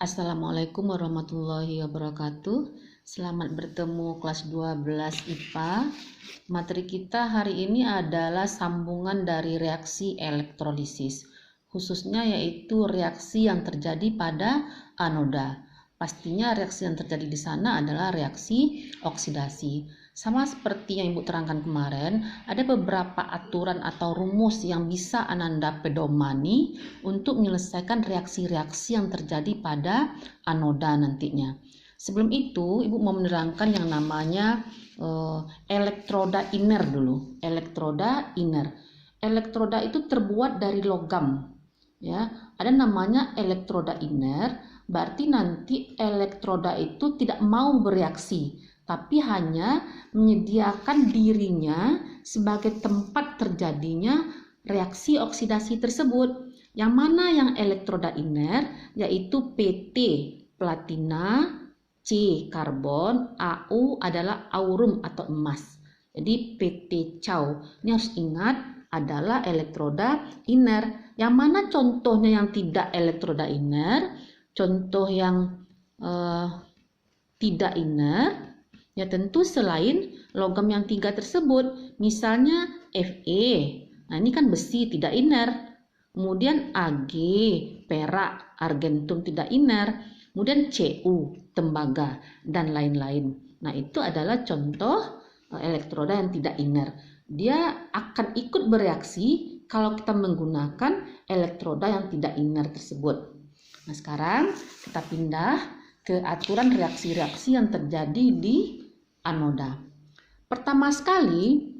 Assalamualaikum warahmatullahi wabarakatuh. Selamat bertemu kelas 12 IPA. Materi kita hari ini adalah sambungan dari reaksi elektrolisis, khususnya yaitu reaksi yang terjadi pada anoda. Pastinya reaksi yang terjadi di sana adalah reaksi oksidasi. Sama seperti yang Ibu terangkan kemarin, ada beberapa aturan atau rumus yang bisa Ananda pedomani untuk menyelesaikan reaksi-reaksi yang terjadi pada anoda nantinya. Sebelum itu, Ibu mau menerangkan yang namanya elektroda inner dulu. Elektroda inner. Elektroda itu terbuat dari logam. Ya, ada namanya elektroda inner, berarti nanti elektroda itu tidak mau bereaksi, tapi hanya menyediakan dirinya sebagai tempat terjadinya reaksi oksidasi tersebut. Yang mana yang elektroda inner, yaitu PT platina, C karbon, AU adalah aurum atau emas. Jadi PT Chau ini harus ingat adalah elektroda inner. Yang mana contohnya yang tidak elektroda inner? Contoh yang tidak inner, ya tentu selain logam yang tiga tersebut, misalnya Fe. Nah ini kan besi tidak inner. Kemudian Ag, perak, argentum tidak inner. Kemudian Cu, tembaga, dan lain-lain. Nah itu adalah contoh elektroda yang tidak inner. Dia akan ikut bereaksi kalau kita menggunakan elektroda yang tidak inner tersebut. Nah sekarang kita pindah ke aturan reaksi-reaksi yang terjadi di anoda. Pertama sekali,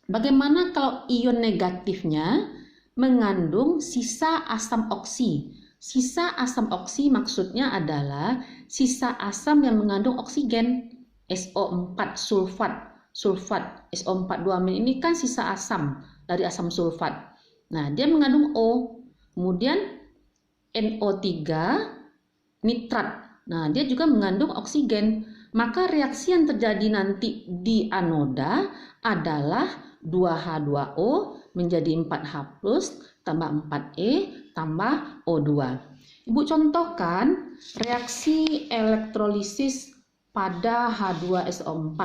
bagaimana kalau ion negatifnya mengandung sisa asam oksi? Sisa asam oksi maksudnya adalah sisa asam yang mengandung oksigen, SO4 sulfat. SO4 2- ini kan sisa asam dari asam sulfat. Nah, dia mengandung O. Kemudian NO3 nitrat. Nah, dia juga mengandung oksigen. Maka reaksi yang terjadi nanti di anoda adalah 2H2O menjadi 4H+ tambah 4E tambah O2. Ibu contohkan reaksi elektrolisis pada H2SO4.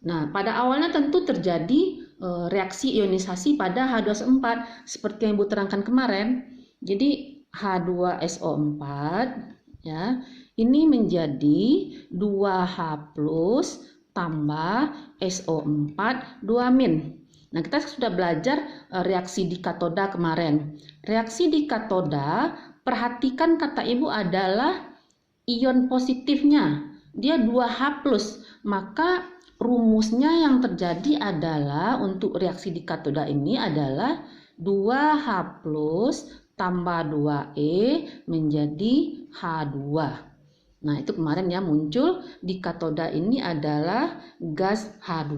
Nah, pada awalnya tentu terjadi reaksi ionisasi pada H2SO4 seperti yang Ibu terangkan kemarin. Jadi H2SO4 ya, ini menjadi 2H+ tambah SO4 2-. Nah, kita sudah belajar reaksi di katoda kemarin. Reaksi di katoda, perhatikan kata Ibu adalah ion positifnya. Dia 2H+, maka rumusnya yang terjadi adalah untuk reaksi di katoda ini adalah 2H+ tambah 2E menjadi H2. Nah, itu kemarin ya muncul di katoda ini adalah gas H2.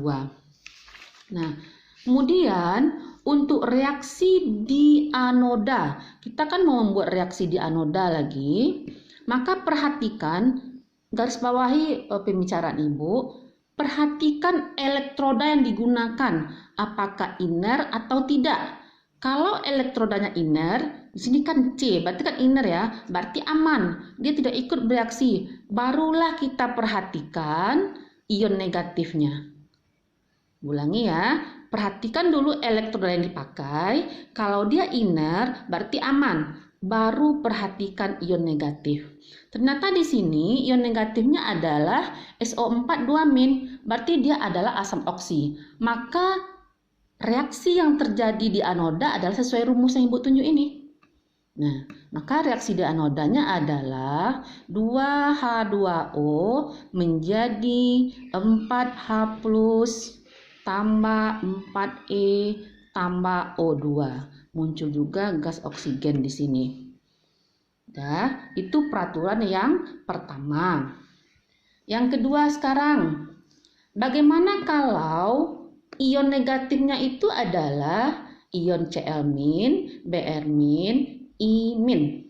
Nah, kemudian untuk reaksi di anoda, kita kan mau membuat reaksi di anoda lagi, maka perhatikan, garis bawahi pembicaraan Ibu, perhatikan elektroda yang digunakan, apakah inner atau tidak. Kalau elektrodanya inner, di sini kan C, berarti kan inner ya, berarti aman, dia tidak ikut bereaksi. Barulah kita perhatikan ion negatifnya. Ulangi ya, perhatikan dulu elektroda yang dipakai. Kalau dia inner, berarti aman. Baru perhatikan ion negatif. Ternyata di sini ion negatifnya adalah SO4 2-, berarti dia adalah asam oksi. Maka reaksi yang terjadi di anoda adalah sesuai rumus yang Ibu tunjuk ini. Nah, maka reaksi di anodanya adalah 2H2O menjadi 4H+ tambah 4E tambah O2. Muncul juga gas oksigen di sini. Nah, itu peraturan yang pertama. Yang kedua sekarang, bagaimana kalau ion negatifnya itu adalah ion Cl-, Br-, I-.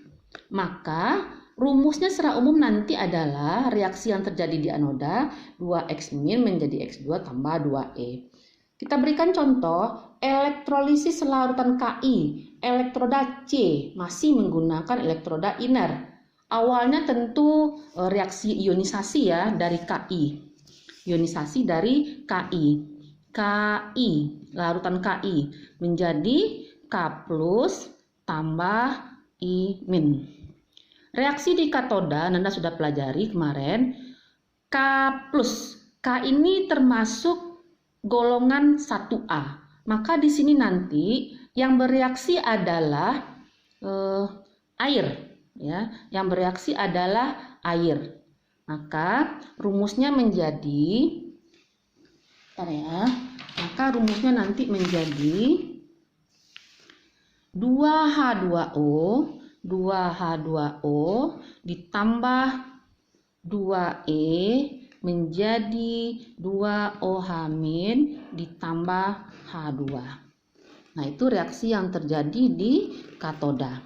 Maka rumusnya secara umum nanti adalah reaksi yang terjadi di anoda 2X- menjadi X2 tambah 2E. Kita berikan contoh elektrolisis larutan Ki, elektroda C masih menggunakan elektroda inner. Awalnya tentu reaksi ionisasi ya dari Ki. Ionisasi dari Ki. Ki, larutan Ki menjadi K plus tambah I min. Reaksi di katoda Anda sudah pelajari kemarin. K plus. K ini termasuk golongan 1A. Maka di sini nanti yang bereaksi adalah air, ya. Yang bereaksi adalah air. Maka rumusnya menjadi, nanti menjadi 2H2O ditambah 2E menjadi 2OH- ditambah H2. Nah, itu reaksi yang terjadi di katoda.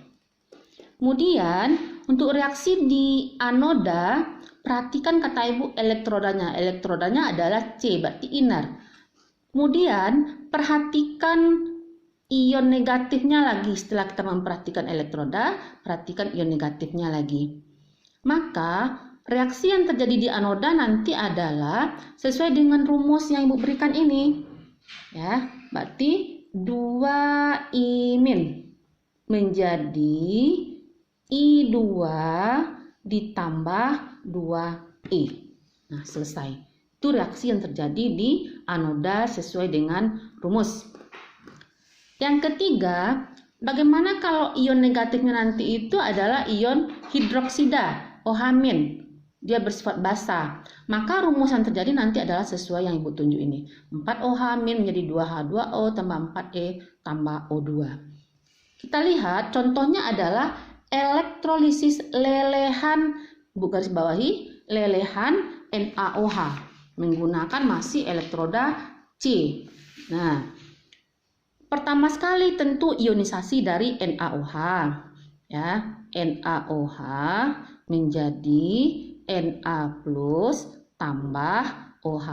Kemudian, untuk reaksi di anoda, perhatikan kata Ibu elektrodanya. Elektrodanya adalah C, berarti inner. Kemudian, perhatikan ion negatifnya lagi. Setelah kita memperhatikan elektroda, perhatikan ion negatifnya lagi. Maka, reaksi yang terjadi di anoda nanti adalah sesuai dengan rumus yang Ibu berikan ini. Ya, berarti 2I min menjadi I2 ditambah 2E. Nah, selesai. Itu reaksi yang terjadi di anoda sesuai dengan rumus. Yang ketiga, bagaimana kalau ion negatifnya nanti itu adalah ion hidroksida, OH-. Dia bersifat basa. Maka rumus yang terjadi nanti adalah sesuai yang Ibu tunjuk ini. 4OH- menjadi 2H2O tambah 4E tambah O2. Kita lihat contohnya adalah elektrolisis lelehan, Ibu garis bawahi, lelehan NaOH menggunakan masih elektroda C. Nah, pertama sekali tentu ionisasi dari NaOH. Ya, NaOH menjadi Na plus tambah OH-.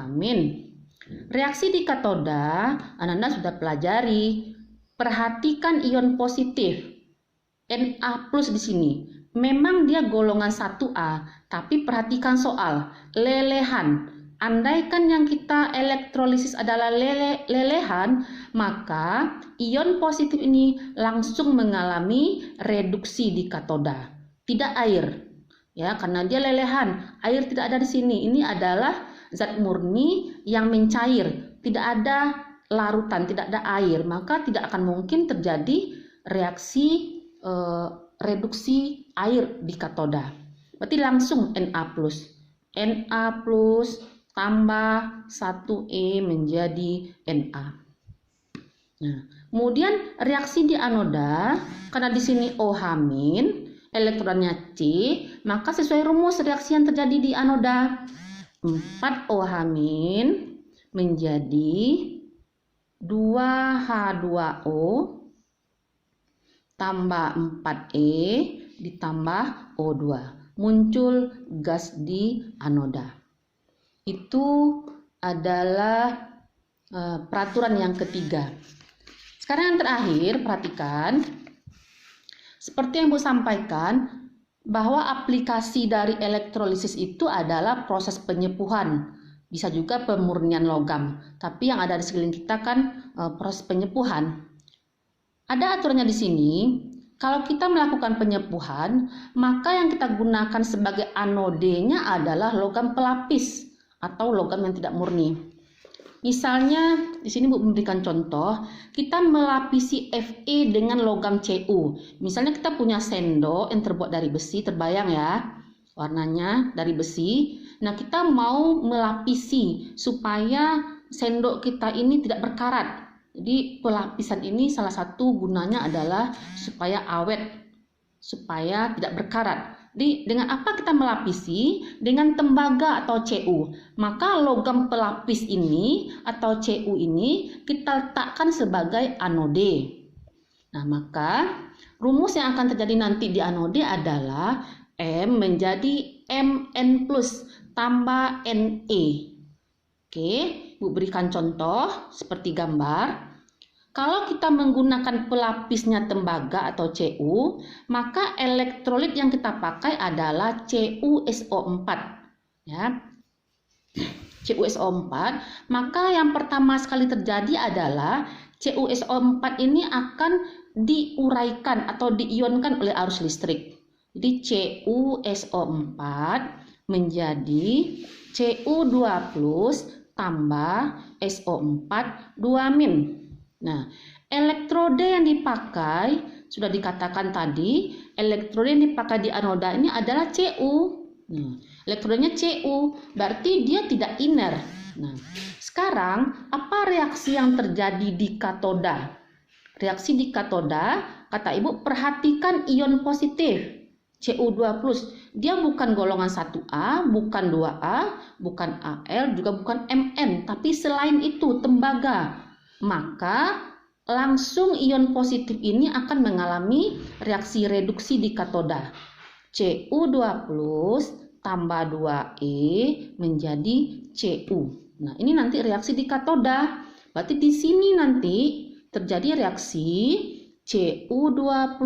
Reaksi di katoda, Anda sudah pelajari. Perhatikan ion positif. Na plus di sini. Memang dia golongan 1A, tapi perhatikan soal lelehan. Andaikan yang kita elektrolisis adalah lelehan, maka ion positif ini langsung mengalami reduksi di katoda. Tidak air. Ya, karena dia lelehan, air tidak ada di sini. Ini adalah zat murni yang mencair, tidak ada larutan, tidak ada air, maka tidak akan mungkin terjadi reaksi reduksi air di katoda. Berarti langsung Na plus tambah 1E menjadi Na. Nah, kemudian reaksi di anoda, karena di sini OH-, elektronnya C, maka sesuai rumus reaksi yang terjadi di anoda, 4OH- menjadi 2H2O tambah 4E ditambah O2. Muncul gas di anoda. Itu adalah peraturan yang ketiga. Sekarang yang terakhir, perhatikan. Seperti yang Bu sampaikan, bahwa aplikasi dari elektrolisis itu adalah proses penyepuhan. Bisa juga pemurnian logam. Tapi yang ada di sekeliling kita kan proses penyepuhan. Ada aturannya di sini. Kalau kita melakukan penyepuhan, maka yang kita gunakan sebagai anodenya adalah logam pelapis atau logam yang tidak murni. Misalnya, di sini Bu memberikan contoh, kita melapisi Fe dengan logam Cu. Misalnya kita punya sendok yang terbuat dari besi, terbayang ya, warnanya dari besi. Nah, kita mau melapisi supaya sendok kita ini tidak berkarat. Jadi, pelapisan ini salah satu gunanya adalah supaya awet, supaya tidak berkarat. Jadi, dengan apa kita melapisi? Dengan tembaga atau Cu. Maka logam pelapis ini atau Cu ini kita letakkan sebagai anode. Nah, maka rumus yang akan terjadi nanti di anode adalah M menjadi Mn plus tambah Ne. Oke, Bu berikan contoh seperti gambar. Kalau kita menggunakan pelapisnya tembaga atau Cu, maka elektrolit yang kita pakai adalah CuSO4. Ya. CuSO4, maka yang pertama sekali terjadi adalah CuSO4 ini akan diuraikan atau diionkan oleh arus listrik. Jadi CuSO4 menjadi Cu2+ tambah SO4 2-. Nah, elektroda yang dipakai, sudah dikatakan tadi, elektroda yang dipakai di anoda ini adalah Cu. Nah, elektrodanya Cu, berarti dia tidak iner. Nah, sekarang apa reaksi yang terjadi di katoda? Reaksi di katoda, kata Ibu, perhatikan ion positif Cu2+. Dia bukan golongan 1A, bukan 2A, bukan Al, juga bukan Mn, tapi selain itu tembaga. Maka langsung ion positif ini akan mengalami reaksi reduksi di katoda. Cu2+ tambah 2E menjadi Cu. Nah, ini nanti reaksi di katoda. Berarti di sini nanti terjadi reaksi Cu2+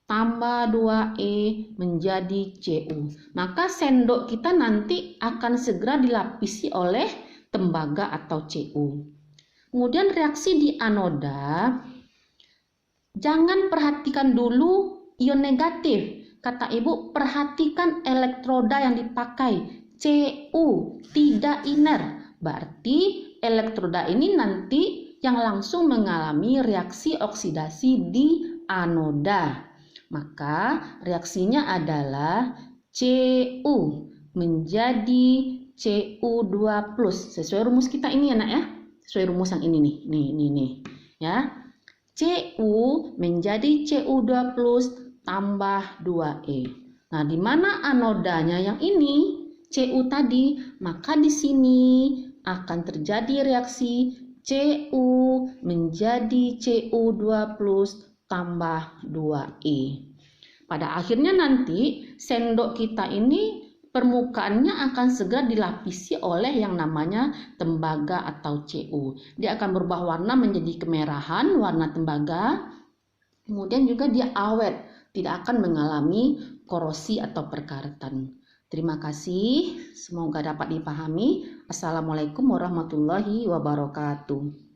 tambah 2E menjadi Cu. Maka sendok kita nanti akan segera dilapisi oleh tembaga atau Cu. Kemudian reaksi di anoda, jangan perhatikan dulu ion negatif. Kata Ibu, perhatikan elektroda yang dipakai, Cu, tidak iner. Berarti elektroda ini nanti yang langsung mengalami reaksi oksidasi di anoda. Maka reaksinya adalah Cu menjadi Cu2+. Sesuai rumus kita ini ya, Nak ya. Sesuai rumus yang ini nih. Ya. Cu menjadi Cu2+ tambah 2E. Nah, di mana anodanya yang ini? Cu tadi. Maka di sini akan terjadi reaksi Cu menjadi Cu2+ tambah 2E. Pada akhirnya nanti sendok kita ini permukaannya akan segera dilapisi oleh yang namanya tembaga atau Cu. Dia akan berubah warna menjadi kemerahan, warna tembaga. Kemudian juga dia awet, tidak akan mengalami korosi atau perkaretan. Terima kasih, semoga dapat dipahami. Assalamualaikum warahmatullahi wabarakatuh.